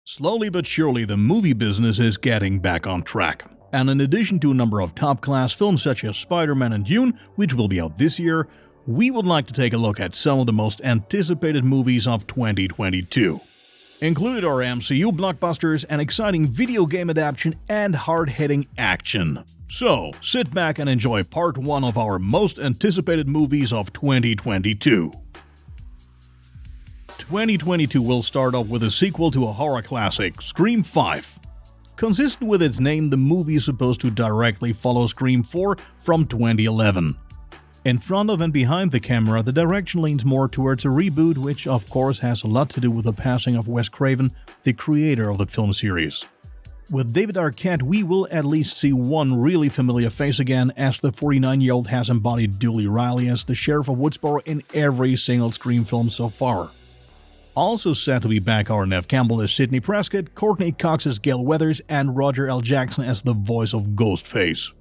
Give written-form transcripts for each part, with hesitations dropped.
Slowly but surely, the movie business is getting back on track. And in addition to a number of top-class films such as Spider-Man and Dune, which will be out this year, we would like to take a look at some of the most anticipated movies of 2022. Included are MCU blockbusters, an exciting video game adaptation, and hard-hitting action. So, sit back and enjoy part 1 of our most anticipated movies of 2022. 2022 will start off with a sequel to a horror classic, Scream 5. Consistent with its name, the movie is supposed to directly follow Scream 4 from 2011. In front of and behind the camera, the direction leans more towards a reboot, which of course has a lot to do with the passing of Wes Craven, the creator of the film series. With David Arquette, we will at least see one really familiar face again, as the 49-year-old has embodied Dooley Riley as the Sheriff of Woodsboro in every single Scream film so far. Also set to be back are Neve Campbell as Sidney Prescott, Courtney Cox as Gale Weathers, and Roger L. Jackson as the voice of Ghostface.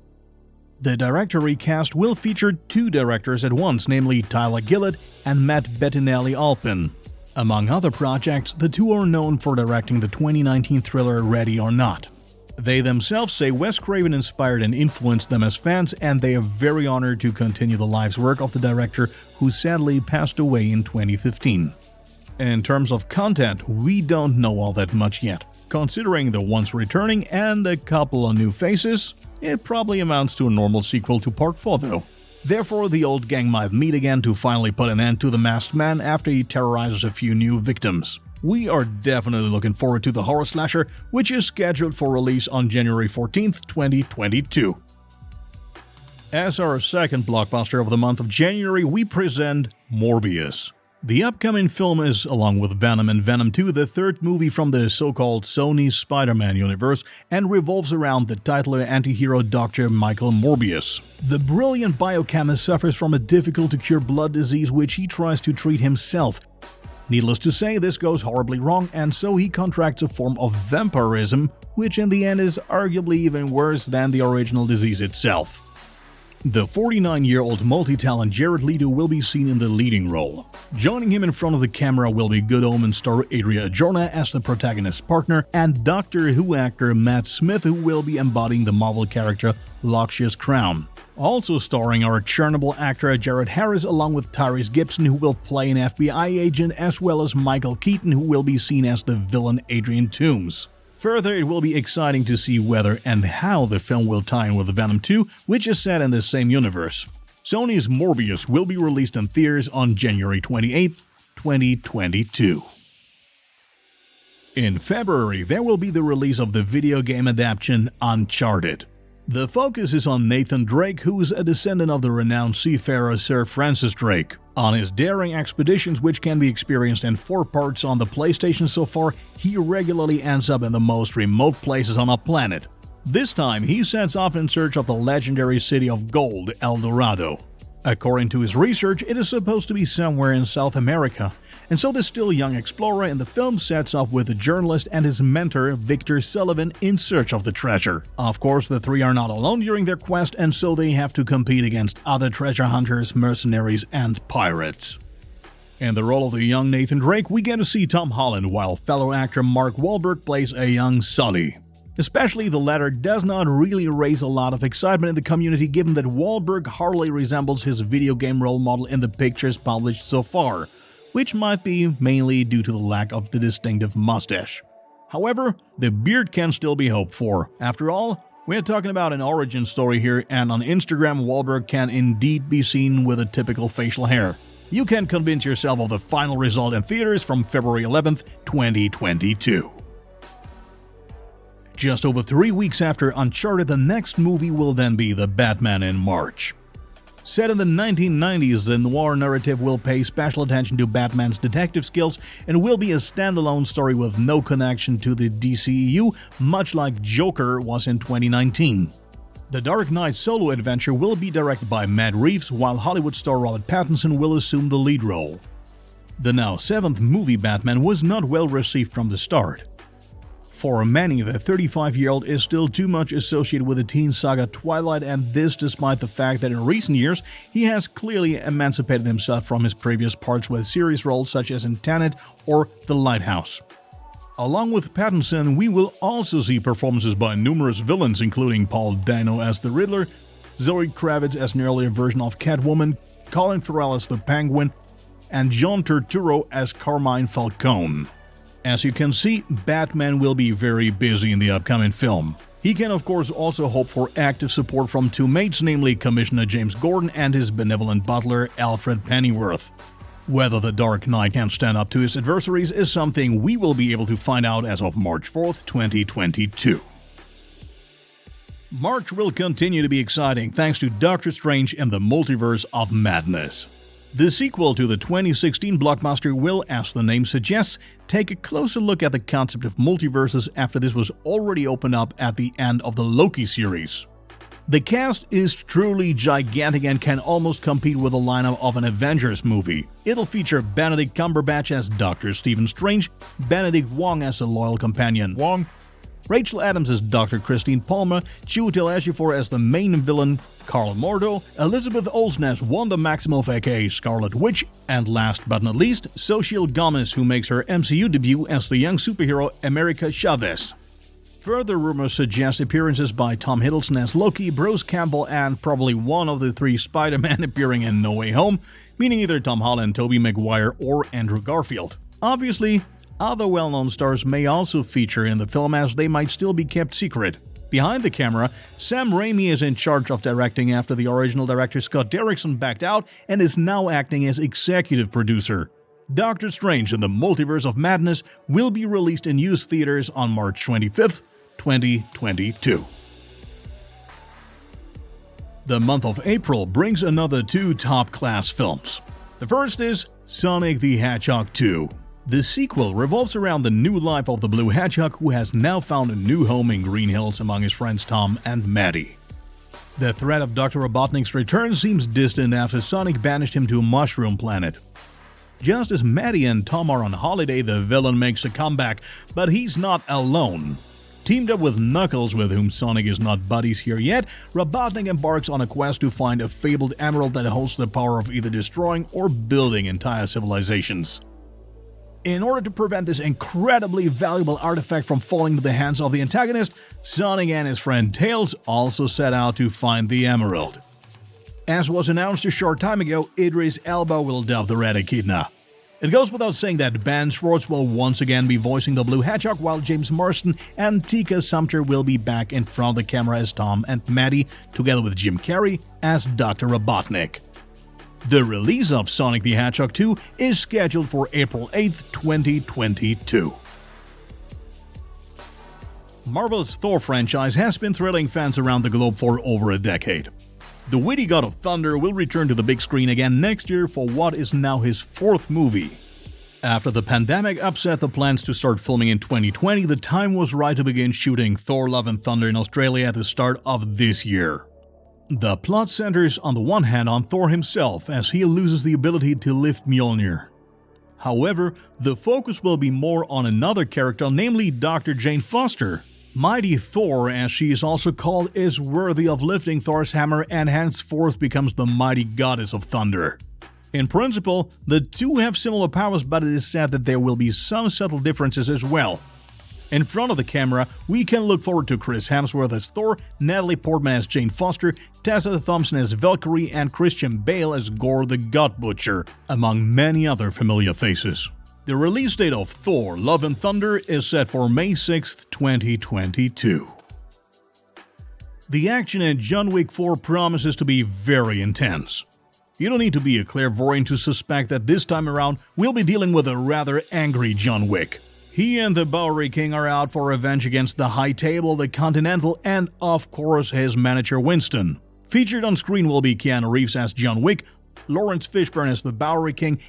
The director recast will feature 2 directors at once, namely Tyler Gillett and Matt Bettinelli-Alpin. Among other projects, the 2 are known for directing the 2019 thriller Ready or Not. They themselves say Wes Craven inspired and influenced them as fans, and they are very honored to continue the life's work of the director, who sadly passed away in 2015. In terms of content, we don't know all that much yet. Considering the ones returning and a couple of new faces, it probably amounts to a normal sequel to Part 4 though. Therefore, the old gang might meet again to finally put an end to the masked man after he terrorizes a few new victims. We are definitely looking forward to the horror slasher, which is scheduled for release on January 14th, 2022. As our second blockbuster of the month of January, we present Morbius. The upcoming film is, along with Venom and Venom 2, the third movie from the so-called Sony Spider-Man universe and revolves around the titular anti-hero Dr. Michael Morbius. The brilliant biochemist suffers from a difficult-to-cure blood disease which he tries to treat himself. Needless to say, this goes horribly wrong, and so he contracts a form of vampirism, which in the end is arguably even worse than the original disease itself. The 49-year-old multi-talent Jared Leto will be seen in the leading role. Joining him in front of the camera will be Good Omens star Adria Arjona as the protagonist's partner, and Doctor Who actor Matt Smith, who will be embodying the Marvel character Loxias Crown. Also starring are Chernobyl actor Jared Harris along with Tyrese Gibson, who will play an FBI agent, as well as Michael Keaton, who will be seen as the villain Adrian Toomes. Further, it will be exciting to see whether and how the film will tie in with Venom 2, which is set in the same universe. Sony's Morbius will be released in theaters on January 28, 2022. In February, there will be the release of the video game adaptation Uncharted. The focus is on Nathan Drake, who is a descendant of the renowned seafarer Sir Francis Drake. On his daring expeditions, which can be experienced in 4 parts on the PlayStation so far, he regularly ends up in the most remote places on our planet. This time, he sets off in search of the legendary city of gold, El Dorado. According to his research, it is supposed to be somewhere in South America, and so the still young explorer in the film sets off with a journalist and his mentor, Victor Sullivan, in search of the treasure. Of course, the 3 are not alone during their quest, and so they have to compete against other treasure hunters, mercenaries, and pirates. In the role of the young Nathan Drake, we get to see Tom Holland, while fellow actor Mark Wahlberg plays a young Sully. Especially the latter does not really raise a lot of excitement in the community, given that Wahlberg hardly resembles his video game role model in the pictures published so far, which might be mainly due to the lack of the distinctive mustache. However, the beard can still be hoped for. After all, we're talking about an origin story here, and on Instagram Wahlberg can indeed be seen with a typical facial hair. You can convince yourself of the final result in theaters from February 11th, 2022. Just over 3 weeks after Uncharted, the next movie will then be The Batman in March. Set in the 1990s, the noir narrative will pay special attention to Batman's detective skills and will be a standalone story with no connection to the DCEU, much like Joker was in 2019. The Dark Knight solo adventure will be directed by Matt Reeves, while Hollywood star Robert Pattinson will assume the lead role. The now 7th movie Batman was not well received from the start. For many, the 35-year-old is still too much associated with the teen saga Twilight, and this despite the fact that in recent years he has clearly emancipated himself from his previous parts with series roles such as in Tenet or The Lighthouse. Along with Pattinson, we will also see performances by numerous villains, including Paul Dano as the Riddler, Zoe Kravitz as an earlier version of Catwoman, Colin Farrell as the Penguin, and John Turturro as Carmine Falcone. As you can see, Batman will be very busy in the upcoming film. He can of course also hope for active support from two mates, namely Commissioner James Gordon and his benevolent butler Alfred Pennyworth. Whether the Dark Knight can stand up to his adversaries is something we will be able to find out as of March 4th, 2022. March will continue to be exciting thanks to Doctor Strange and the Multiverse of Madness. The sequel to the 2016 blockbuster will, as the name suggests, take a closer look at the concept of multiverses after this was already opened up at the end of the Loki series. The cast is truly gigantic and can almost compete with the lineup of an Avengers movie. It'll feature Benedict Cumberbatch as Dr. Stephen Strange, Benedict Wong as a loyal companion Wong, Rachel Adams as Dr. Christine Palmer, Chiwetel Ejiofor as the main villain Carl Mordo, Elizabeth Olsen as Wanda Maximoff aka Scarlet Witch, and last but not least, Xochitl Gomez, who makes her MCU debut as the young superhero America Chavez. Further rumors suggest appearances by Tom Hiddleston as Loki, Bruce Campbell, and probably one of the three Spider-Man appearing in No Way Home, meaning either Tom Holland, Tobey Maguire, or Andrew Garfield. Obviously, other well-known stars may also feature in the film, as they might still be kept secret. Behind the camera, Sam Raimi is in charge of directing after the original director Scott Derrickson backed out and is now acting as executive producer. Doctor Strange and the Multiverse of Madness will be released in US theaters on March 25th, 2022. The month of April brings another two top-class films. The first is Sonic the Hedgehog 2. The sequel revolves around the new life of the Blue Hedgehog, who has now found a new home in Green Hills among his friends Tom and Maddie. The threat of Dr. Robotnik's return seems distant after Sonic banished him to a mushroom planet. Just as Maddie and Tom are on holiday, the villain makes a comeback, but he's not alone. Teamed up with Knuckles, with whom Sonic is not buddies here yet, Robotnik embarks on a quest to find a fabled emerald that holds the power of either destroying or building entire civilizations. In order to prevent this incredibly valuable artifact from falling into the hands of the antagonist, Sonic and his friend Tails also set out to find the emerald. As was announced a short time ago, Idris Elba will dub the Red Echidna. It goes without saying that Ben Schwartz will once again be voicing the Blue Hedgehog, while James Marsden and Tika Sumpter will be back in front of the camera as Tom and Maddie, together with Jim Carrey as Dr. Robotnik. The release of Sonic the Hedgehog 2 is scheduled for April 8th, 2022. Marvel's Thor franchise has been thrilling fans around the globe for over a decade. The witty god of thunder will return to the big screen again next year for what is now his fourth movie. After the pandemic upset the plans to start filming in 2020, the time was right to begin shooting Thor Love and Thunder in Australia at the start of this year. The plot centers on the one hand on Thor himself, as he loses the ability to lift Mjolnir. However, the focus will be more on another character, namely Dr. Jane Foster. Mighty Thor, as she is also called, is worthy of lifting Thor's hammer and henceforth becomes the mighty goddess of thunder. In principle, the two have similar powers, but it is said that there will be some subtle differences as well. In front of the camera, we can look forward to Chris Hemsworth as Thor, Natalie Portman as Jane Foster, Tessa Thompson as Valkyrie, and Christian Bale as Gore the God Butcher, among many other familiar faces. The release date of Thor Love and Thunder is set for May 6th, 2022. The action in John Wick 4 promises to be very intense. You don't need to be a clairvoyant to suspect that this time around we'll be dealing with a rather angry John Wick. He and the Bowery King are out for revenge against the High Table, the Continental, and of course his manager Winston. Featured on screen will be Keanu Reeves as John Wick, Lawrence Fishburne as the Bowery King,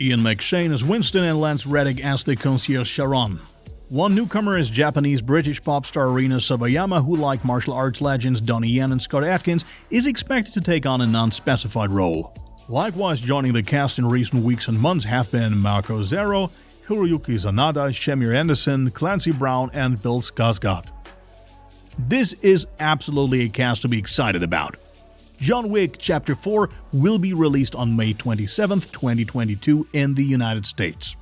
Ian McShane as Winston, and Lance Reddick as the concierge Sharon. One newcomer is Japanese-British pop star Rina Sabayama, who, like martial arts legends Donnie Yen and Scott Adkins, is expected to take on an unspecified role. Likewise joining the cast in recent weeks and months have been Marco Zero, Hiroyuki Sanada, Shamir Anderson, Clancy Brown, and Bill Skarsgård. This is absolutely a cast to be excited about. John Wick Chapter 4 will be released on May 27th, 2022 in the United States.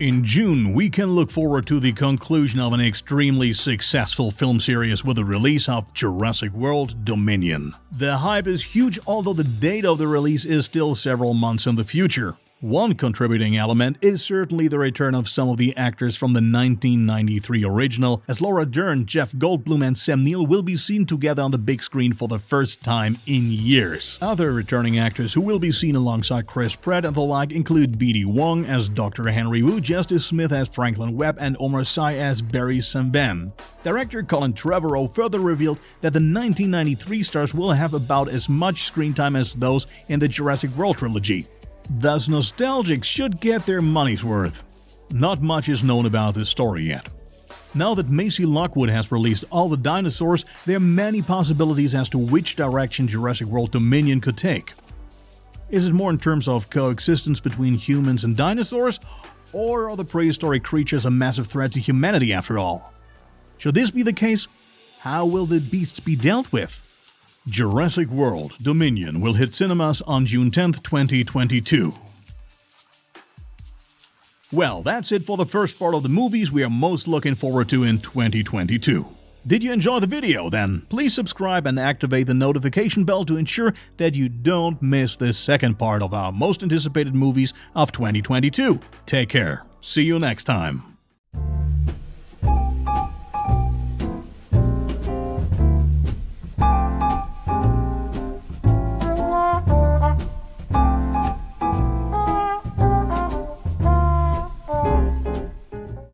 In June, we can look forward to the conclusion of an extremely successful film series with the release of Jurassic World Dominion. The hype is huge, although the date of the release is still several months in the future. One contributing element is certainly the return of some of the actors from the 1993 original, as Laura Dern, Jeff Goldblum and Sam Neill will be seen together on the big screen for the first time in years. Other returning actors who will be seen alongside Chris Pratt and the like include B.D. Wong as Dr. Henry Wu, Justice Smith as Franklin Webb, and Omar Sy as Barry Samban. Director Colin Trevorrow further revealed that the 1993 stars will have about as much screen time as those in the Jurassic World trilogy. Thus, nostalgics should get their money's worth. Not much is known about this story yet. Now that Macy Lockwood has released all the dinosaurs, there are many possibilities as to which direction Jurassic World Dominion could take. Is it more in terms of coexistence between humans and dinosaurs, or are the prehistoric creatures a massive threat to humanity after all? Should this be the case, how will the beasts be dealt with? Jurassic World Dominion will hit cinemas on June 10, 2022. Well, that's it for the first part of the movies we are most looking forward to in 2022. Did you enjoy the video? Then please subscribe and activate the notification bell to ensure that you don't miss this second part of our most anticipated movies of 2022. Take care. See you next time.